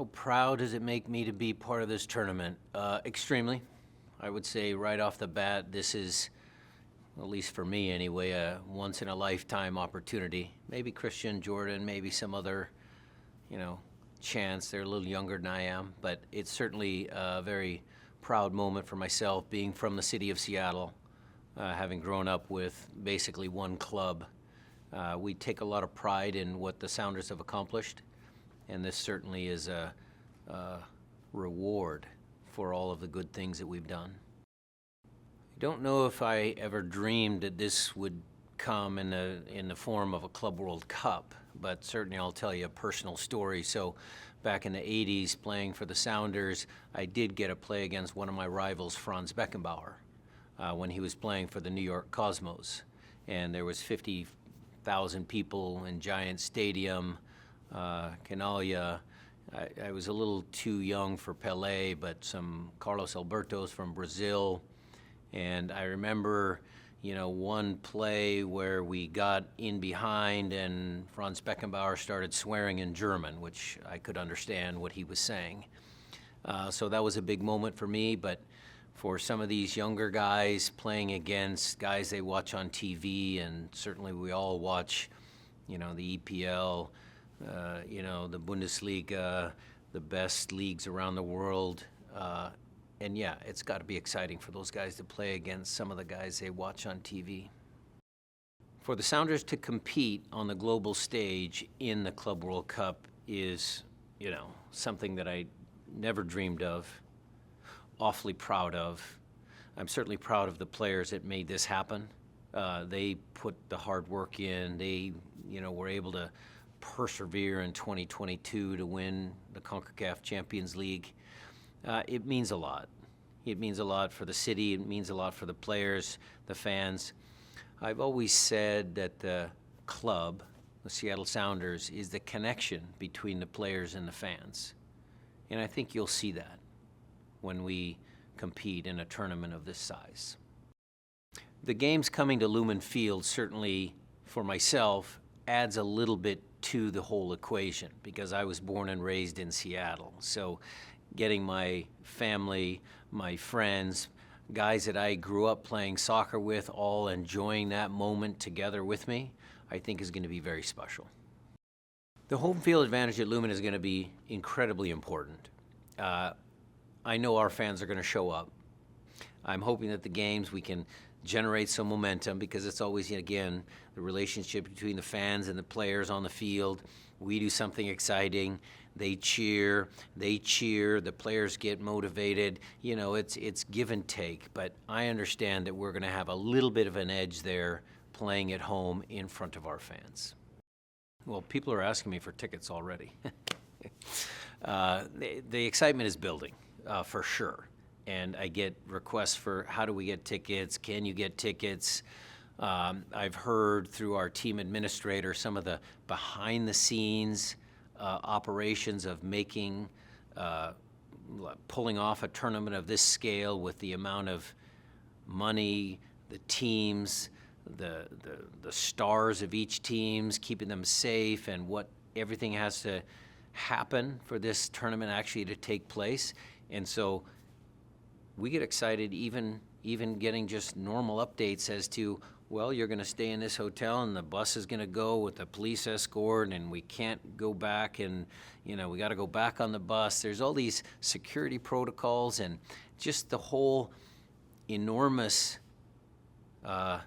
How proud does it make me to be part of this tournament? Extremely. I would say right off the bat, this is, at least for me anyway, a once-in-a-lifetime opportunity. Maybe Christian, Jordan, maybe some other, chance. They're a little younger than I am, but it's certainly a very proud moment for myself, being from the city of Seattle, having grown up with basically one club. We take a lot of pride in what the Sounders have accomplished, and this certainly is a reward for all of the good things that we've done. I don't know if I ever dreamed that this would come in the form of a Club World Cup, but certainly I'll tell you a personal story. So back in the 80s, playing for the Sounders, I did get to play against one of my rivals, Franz Beckenbauer, when he was playing for the New York Cosmos. And there was 50,000 people in Giant Stadium, Canalia. I was a little too young for Pelé, but some Carlos Albertos from Brazil. And I remember, one play where we got in behind and Franz Beckenbauer started swearing in German, which I could understand what he was saying. So that was a big moment for me, but for some of these younger guys playing against guys they watch on TV, and certainly we all watch, the EPL, the Bundesliga, the best leagues around the world. And yeah, it's got to be exciting for those guys to play against some of the guys they watch on TV. For the Sounders to compete on the global stage in the Club World Cup is, something that I never dreamed of, awfully proud of. I'm certainly proud of the players that made this happen. They put the hard work in. They, were able to persevere in 2022 to win the CONCACAF Champions League. It means a lot. It means a lot for the city. It means a lot for the players, the fans. I've always said that the club, the Seattle Sounders, is the connection between the players and the fans. And I think you'll see that when we compete in a tournament of this size. The games coming to Lumen Field certainly, for myself, adds a little bit to the whole equation because I was born and raised in Seattle. So getting my family, my friends, guys that I grew up playing soccer with, all enjoying that moment together with me, I think is going to be very special. The home field advantage at Lumen is going to be incredibly important. I know our fans are going to show up. I'm hoping that the games we can generate some momentum because it's always, again, the relationship between the fans and the players on the field. We do something exciting. They cheer, the players get motivated. It's give and take, but I understand that we're going to have a little bit of an edge there playing at home in front of our fans. Well, people are asking me for tickets already. The excitement is building, for sure. And I get requests for how do we get tickets? Can you get tickets? I've heard through our team administrator some of the behind-the-scenes operations of making, pulling off a tournament of this scale with the amount of money, the teams, the stars of each teams, keeping them safe, and what everything has to happen for this tournament actually to take place. And so we get excited even getting just normal updates as to, well, you're going to stay in this hotel and the bus is going to go with a police escort and we can't go back and, we got to go back on the bus. There's all these security protocols and just the whole enormous amount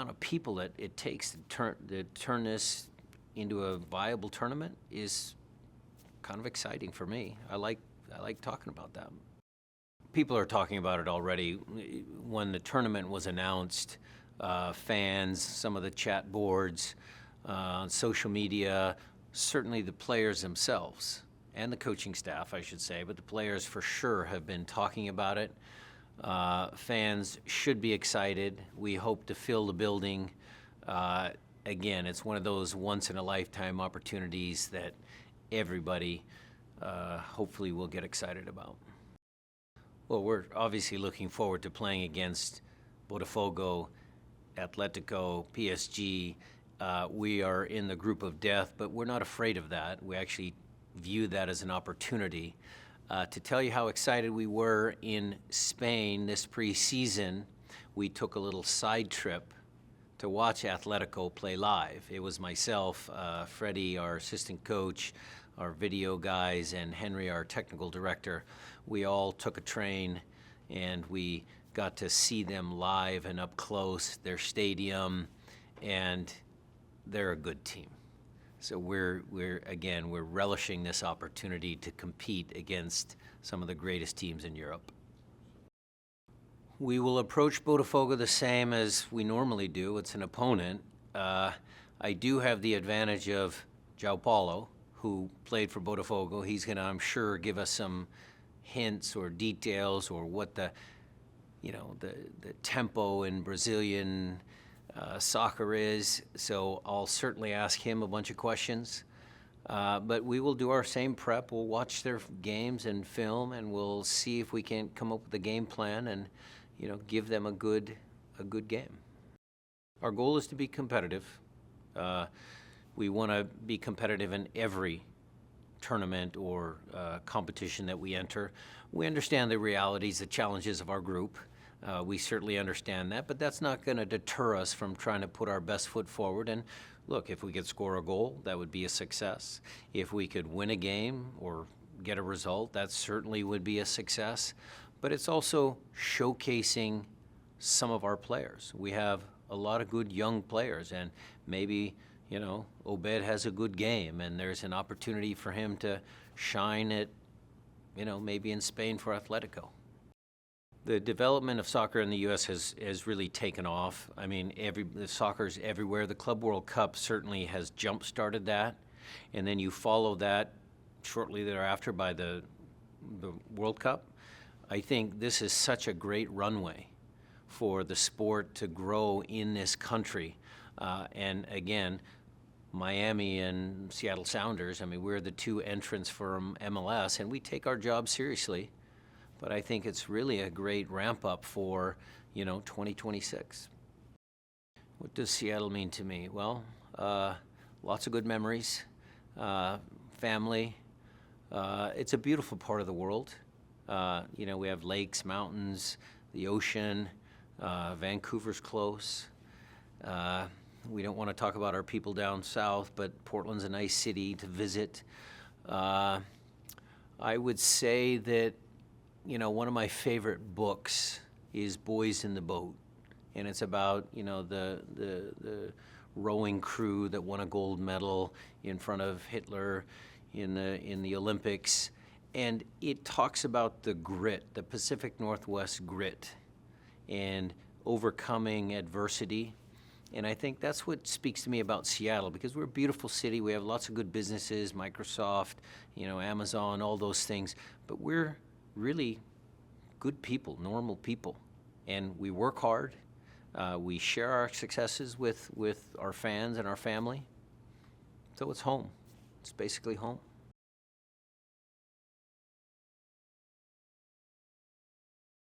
of people that it takes to turn this into a viable tournament is kind of exciting for me. I like talking about that. People are talking about it already. When the tournament was announced, fans, some of the chat boards, on social media, certainly the players themselves, and the coaching staff, I should say, but the players for sure have been talking about it. Fans should be excited. We hope to fill the building. Again, it's one of those once-in-a-lifetime opportunities that everybody hopefully will get excited about. Well, we're obviously looking forward to playing against Botafogo, Atletico, PSG. We are in the group of death, but we're not afraid of that. We actually view that as an opportunity to tell you how excited we were in Spain this preseason. We took a little side trip to watch Atletico play live. It was myself, Freddie, our assistant coach, our video guys, and Henry, our technical director. We all took a train and we got to see them live and up close, their stadium, and they're a good team. So we're relishing this opportunity to compete against some of the greatest teams in Europe. We will approach Botafogo the same as we normally do. It's an opponent. I do have the advantage of João Paulo, who played for Botafogo. He's going to, I'm sure, give us some hints or details or what the tempo in Brazilian soccer is. So I'll certainly ask him a bunch of questions. But we will do our same prep. We'll watch their games and film, and we'll see if we can come up with a game plan and, give them a good game. Our goal is to be competitive. We want to be competitive in every tournament or competition that we enter. We understand the realities, the challenges of our group. We certainly understand that, but that's not going to deter us from trying to put our best foot forward. And look, if we could score a goal, that would be a success. If we could win a game or get a result, that certainly would be a success. But it's also showcasing some of our players. We have a lot of good young players, and maybe, Obed has a good game, and there's an opportunity for him to shine at, maybe in Spain for Atletico. The development of soccer in the U.S. has really taken off. I mean, the soccer's everywhere. The Club World Cup certainly has jump-started that, and then you follow that shortly thereafter by the World Cup. I think this is such a great runway for the sport to grow in this country. And again, Miami and Seattle Sounders, we're the two entrants from MLS, and we take our job seriously. But I think it's really a great ramp up for, 2026. What does Seattle mean to me? Well, lots of good memories, family. It's a beautiful part of the world. We have lakes, mountains, the ocean. Vancouver's close. We don't want to talk about our people down south, but Portland's a nice city to visit. I would say that, one of my favorite books is Boys in the Boat, and it's about, the rowing crew that won a gold medal in front of Hitler in the Olympics, and it talks about the grit, the Pacific Northwest grit, and overcoming adversity. And I think that's what speaks to me about Seattle, because we're a beautiful city. We have lots of good businesses, Microsoft, Amazon, all those things. But we're really good people, normal people. And we work hard. We share our successes with our fans and our family. So it's home. It's basically home.